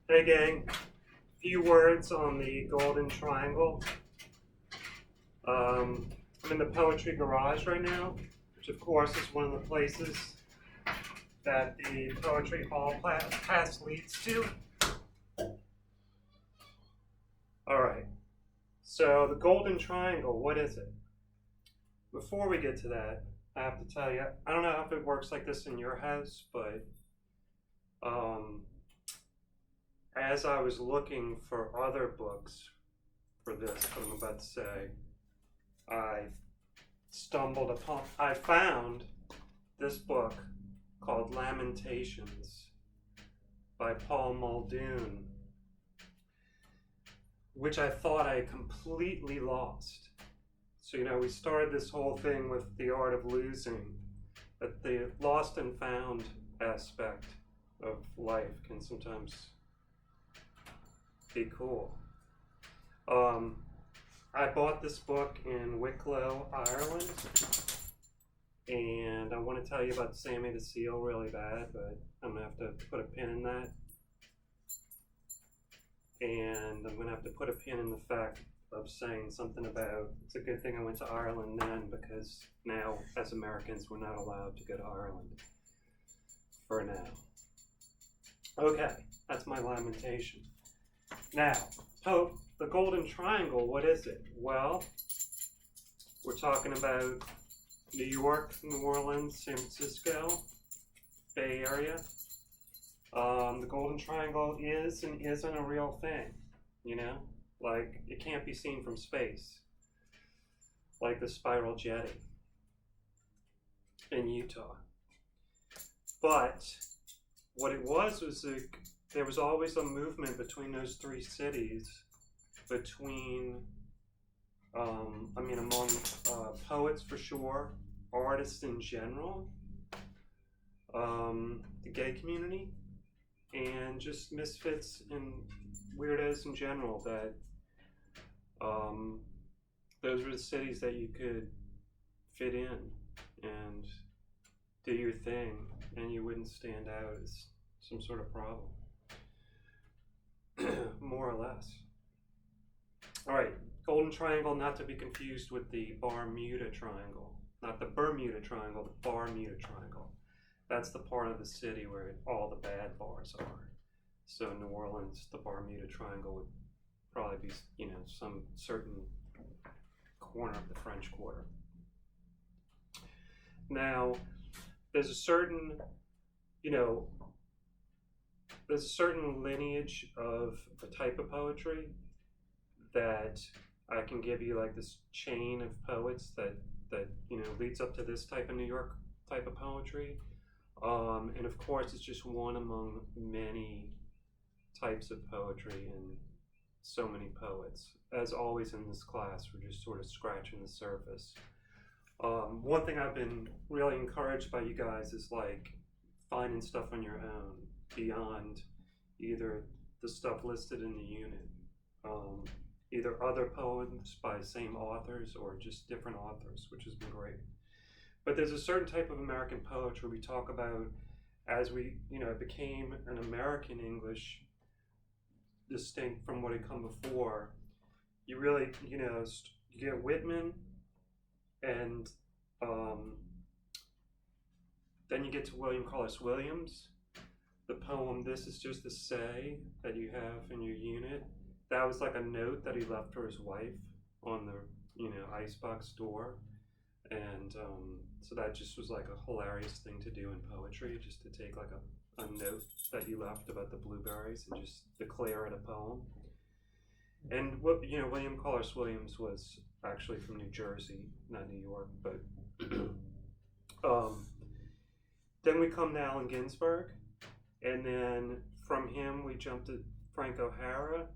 Hey gang, few words on the Golden Triangle. I'm in the Poetry Garage right now, which of course is one of the places that the Poetry Hall Pass leads to. Alright, so the Golden Triangle, what is it? Before we get to that, I have to tell you, I don't know if it works like this in your house, but um, as I was looking for other books for this, what I'm about to say, I found this book called Lamentations by Paul Muldoon, which I thought I completely lost. So, we started this whole thing with the art of losing, but the lost and found aspect of life can sometimes be cool. I bought this book in Wicklow, Ireland, and I want to tell you about Sammy the Seal really bad, but I'm going to have to put a pin in that. And I'm going to have to put a pin in the fact of saying something about, it's a good thing I went to Ireland then, because now, as Americans, we're not allowed to go to Ireland. For now. Okay, that's my lamentation. Now, Pope, the Golden Triangle, what is it? Well, we're talking about New York, New Orleans, San Francisco, Bay Area. The Golden Triangle is and isn't a real thing, Like, it can't be seen from space, like the Spiral Jetty in Utah. But what it was there was always a movement between those three cities, among poets for sure, artists in general, the gay community, and just misfits and weirdos in general, that those were the cities that you could fit in and do your thing, and you wouldn't stand out as some sort of problem. More or less. Alright, Golden Triangle, not to be confused with the Bermuda Triangle. Not the Bermuda Triangle, the Bermuda Triangle. That's the part of the city where all the bad bars are. So in New Orleans, the Bermuda Triangle would probably be, some certain corner of the French Quarter. Now, there's a certain lineage of a type of poetry that I can give you, like this chain of poets that leads up to this type of New York type of poetry. And of course, it's just one among many types of poetry and so many poets. As always in this class, we're just sort of scratching the surface. One thing I've been really encouraged by you guys is like finding stuff on your own beyond either the stuff listed in the unit, either other poems by same authors or just different authors, which has been great. But there's a certain type of American poetry we talk about as we, it became an American English distinct from what had come before. You really, you get Whitman, and then you get to William Carlos Williams. The poem "This Is Just a Say" that you have in your unit, that was like a note that he left for his wife on the icebox door. And so that just was like a hilarious thing to do in poetry, just to take like a note that you left about the blueberries and just declare it a poem. And William Carlos Williams was actually from New Jersey, not New York, but then we come to Allen Ginsberg, and then from him we jump to Frank O'Hara,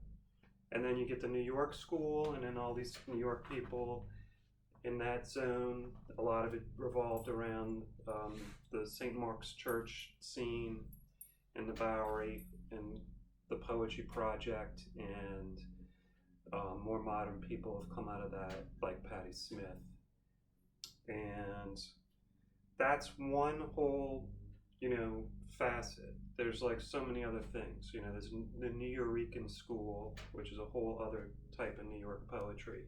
and then you get the New York School, and then all these New York people in that zone. A lot of it revolved around the St. Mark's Church scene and the Bowery and the Poetry Project, and more modern people have come out of that, like Patti Smith. And that's one whole facet. There's like so many other things. There's the Nuyorican school, which is a whole other type of New York poetry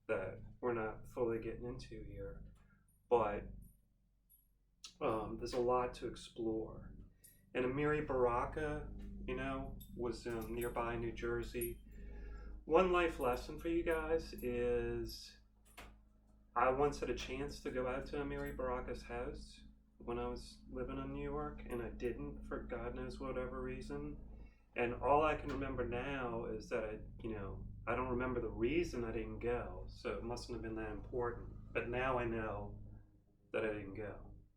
that we're not fully getting into here. But there's a lot to explore. And Amiri Baraka, was nearby New Jersey. One life lesson for you guys is I once had a chance to go out to Amiri Baraka's house when I was living in New York, and I didn't for God knows whatever reason. And all I can remember now is that I don't remember the reason I didn't go, so it mustn't have been that important. But now I know that I didn't go.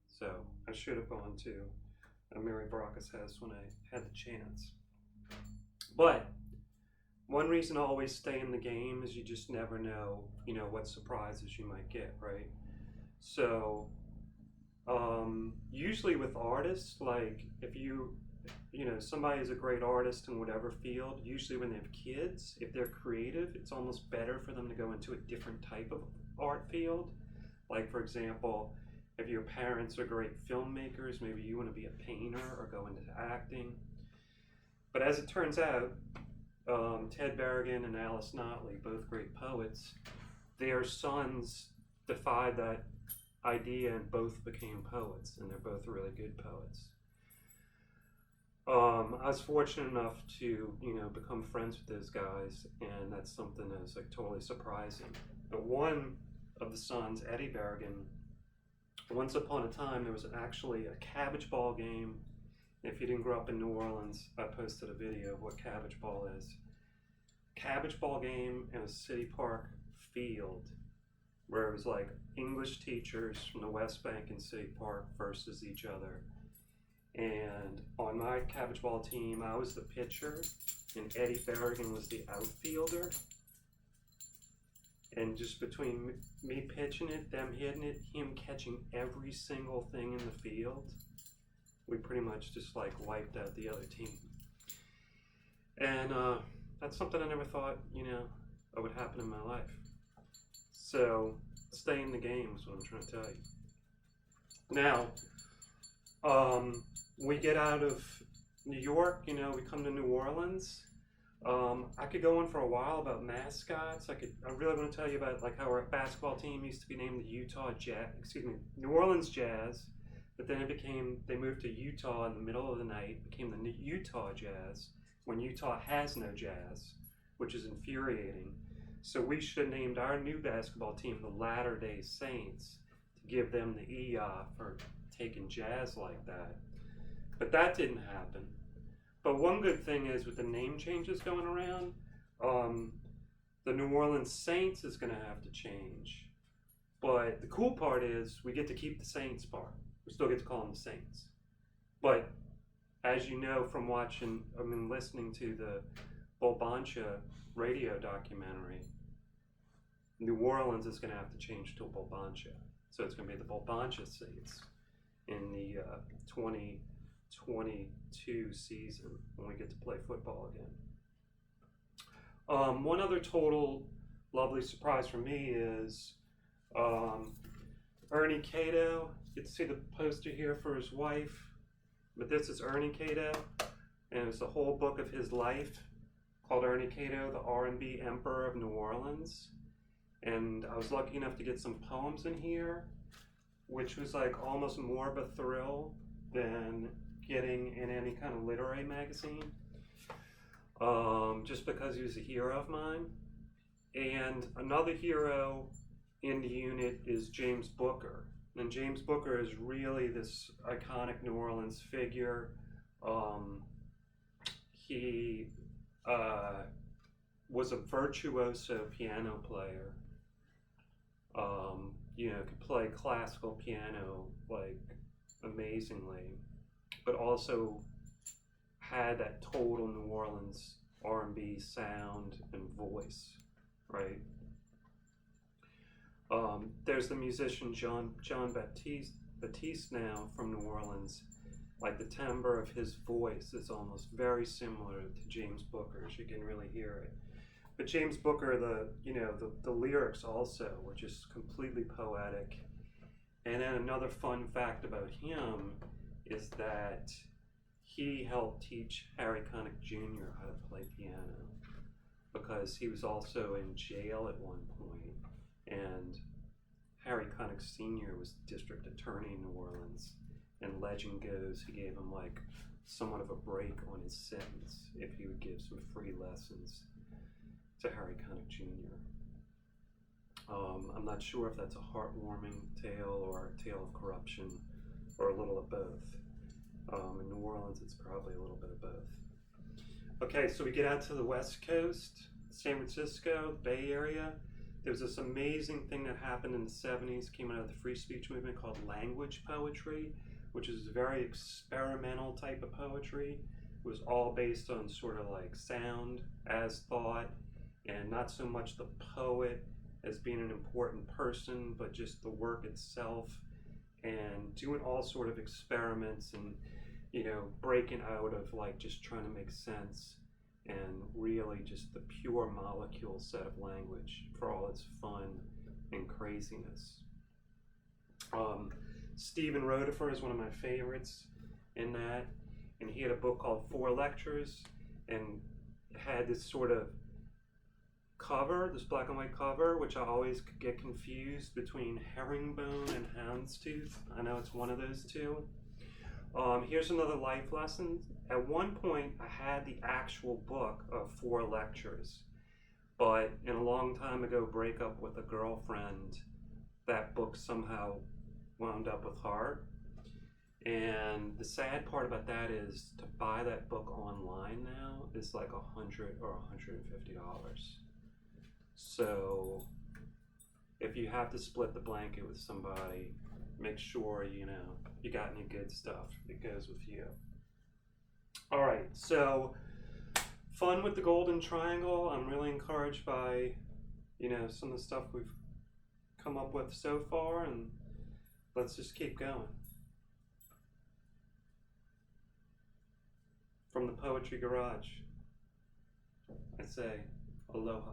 So I should have gone to Amiri Baraka's house when I had the chance. But one reason I always stay in the game is you just never know, what surprises you might get, right? So usually with artists, like if somebody is a great artist in whatever field, usually when they have kids, if they're creative, it's almost better for them to go into a different type of art field. Like, for example, if your parents are great filmmakers, maybe you want to be a painter or go into acting. But as it turns out, Ted Berrigan and Alice Notley, both great poets, their sons defied that idea and both became poets, and they're both really good poets. I was fortunate enough to, become friends with those guys, and that's something that was like totally surprising. But one of the sons, Eddie Berrigan, once upon a time there was actually a cabbage ball game. If you didn't grow up in New Orleans, I posted a video of what cabbage ball is. Cabbage ball game in a city park field where it was like English teachers from the West Bank and City Park versus each other. And on my cabbage ball team, I was the pitcher and Eddie Berrigan was the outfielder. And just between me pitching it, them hitting it, him catching every single thing in the field, we pretty much just like wiped out the other team. And that's something I never thought, that would happen in my life. So stay in the game is what I'm trying to tell you. Now, we get out of New York, we come to New Orleans. I could go on for a while about mascots. I really want to tell you about like how our basketball team used to be named the New Orleans Jazz, but then they moved to Utah in the middle of the night, became the Utah Jazz, when Utah has no jazz, which is infuriating. So we should have named our new basketball team the Latter-day Saints to give them the EA for taking jazz like that. But that didn't happen. But one good thing is with the name changes going around, the New Orleans Saints is going to have to change. But the cool part is we get to keep the Saints part. We still get to call them the Saints. But as you know from listening to the Bolbancha radio documentary, New Orleans is going to have to change to Bolbancha. So it's going to be the Bolbancha Saints in the 2022 season when we get to play football again. One other total lovely surprise for me is Ernie Cato. You get to see the poster here for his wife, but this is Ernie Cato, and it's the whole book of his life called Ernie Cato, the R&B Emperor of New Orleans. And I was lucky enough to get some poems in here, which was like almost more of a thrill than getting in any kind of literary magazine, just because he was a hero of mine. And another hero in the unit is James Booker. And James Booker is really this iconic New Orleans figure. He was a virtuoso piano player. Could play classical piano like amazingly, but also had that total New Orleans R&B sound and voice, right? There's the musician John Baptiste now from New Orleans. Like the timbre of his voice is almost very similar to James Booker's. You can really hear it. But James Booker, the lyrics also were just completely poetic. And then another fun fact about him is that he helped teach Harry Connick Jr. how to play piano because he was also in jail at one point, and Harry Connick Sr. was the district attorney in New Orleans, and legend goes he gave him like somewhat of a break on his sentence if he would give some free lessons to Harry Connick Jr. I'm not sure if that's a heartwarming tale or a tale of corruption or a little of both. In New Orleans, it's probably a little bit of both. Okay, so we get out to the West Coast, San Francisco, the Bay Area. There was this amazing thing that happened in the 70s, came out of the free speech movement called language poetry, which is a very experimental type of poetry. It was all based on sort of like sound as thought, and not so much the poet as being an important person, but just the work itself, and doing all sort of experiments and, you know, breaking out of like just trying to make sense and really just the pure molecule set of language for all its fun and craziness. Stephen Rotifer is one of my favorites in that, and he had a book called Four Lectures, and had this sort of cover, this black and white cover, which I always get confused between herringbone and houndstooth. I know it's one of those two. Here's another life lesson. At one point, I had the actual book of Four Lectures, but in a long time ago breakup with a girlfriend, that book somehow wound up with her. And the sad part about that is to buy that book online now is like $100 or $150. So if you have to split the blanket with somebody, make sure you know you got any good stuff that goes with you. All right, so fun with the Golden Triangle. I'm really encouraged by, you know, some of the stuff we've come up with so far, and let's just keep going. From the Poetry Garage, I say aloha.